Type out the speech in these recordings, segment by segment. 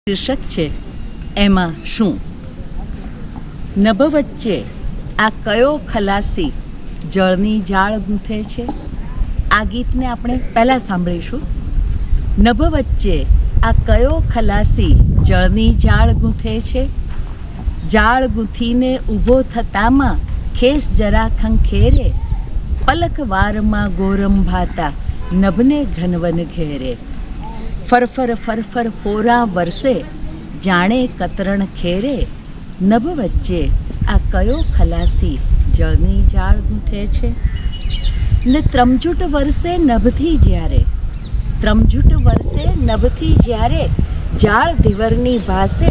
શીર્ષક છે એમાં શું. નભ વચ્ચે આ કયો ખલાસી જળની જાળ ગૂંથે છે. આ ગીતને આપણે પહેલાં સાંભળીશું. નભ વચ્ચે આ કયો ખલાસી જળની જાળ ગૂંથે છે. જાળ ગૂંથીને ઊભો થતામાં ખેસ જરા ખંખેરે, પલક વારમાં ગોરમ ભાતા નભને ઘનવન ઘેરે. ફરફર ફરફર હોરા વરસે જાણે કતરણ ખેરે. નભ વચ્ચે આ કયો ખલાસી જળની જાળ ગૂંથે છે. ને ત્રમઝૂટ વરસે નભથી જ્યારે, ત્રમઝૂટ વરસે નભથી જ્યારે જાળ ધીવરની ભાસે,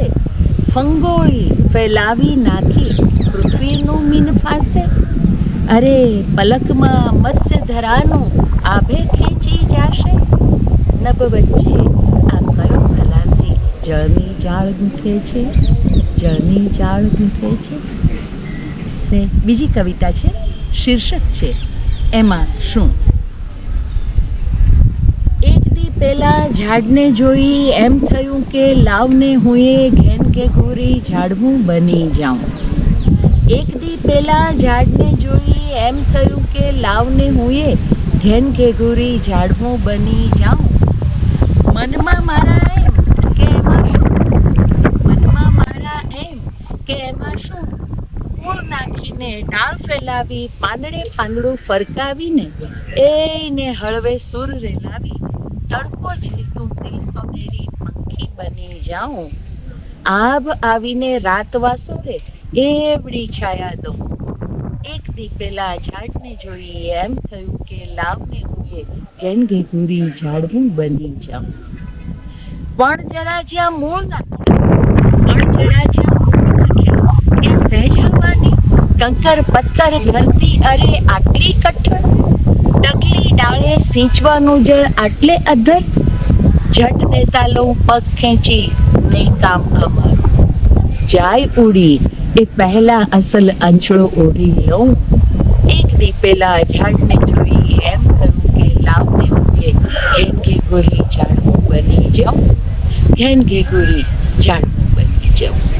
ફંગોળી ફેલાવી નાખી પૃથ્વીનું મીન ફાસે. અરે પલકમાં મત્સ્ય ધરાનું આભે ખેંચી જાશે. નભ વચ્ચે આ કયો ખલાસી જળની જાળ ગૂંથે છે, જળની જાળ ગૂંથે છે. ને બીજી કવિતા છે, શીર્ષક છે એમાં શું. એક દી પહેલા ઝાડને જોઈ એમ થયું કે લાવને હું એ ઘેન કે ઘોરી ઝાડવું બની જાઉં. એક દી પહેલા ઝાડને જોઈ એમ થયું કે લાવને હું એ ઘેન કે ઘોરી ઝાડવું બની જાઉં. મનમાં મારા એમ કે એમાં શું, મનમાં મારા એમ કે એમાં શું. મૂળ નાખીને ડાળ ફેલાવી, પાંદડે પાંદડું ફરકાવીને એને હળવે સુર રેલાવી, તડકો ઝીલતું દિલ સોનેરી પંખી બની જાઉં. આભ આવીને રાત વાસોરે એવડી છાયા દઉં. એક દી પેલા ઝાડને જોઈ એમ થયું કે લાવને હું એ ઘેન ઘેઘુરી ઝાડવું બની જાઉં. પણ જરા જ્યાં મૂળ નાખ્યા, પણ જરા જ્યાં મૂળ નાખ્યા ત્યાં સહેજ હવાની કંકર પથ્થર ધરતી અરે આટલી કઠણ. ડગલી ડાળે સિંચવાનું જળ આટલે અધર, ઝટ દેતા લઉં પગ ખેંચી નહીં કામ અમારું. જાય ઉડી એ પહેલા અસલ અંચળો ઓઢી લઉં. એક દી પેલા ઝાડને જોઈ એમ થયું કે લાવને હું એ ઘેન ઘેઘોરી ઝાડવું બની જાઉં, ઘેન ઘેઘોરી ઝાડવું બની જાઉં.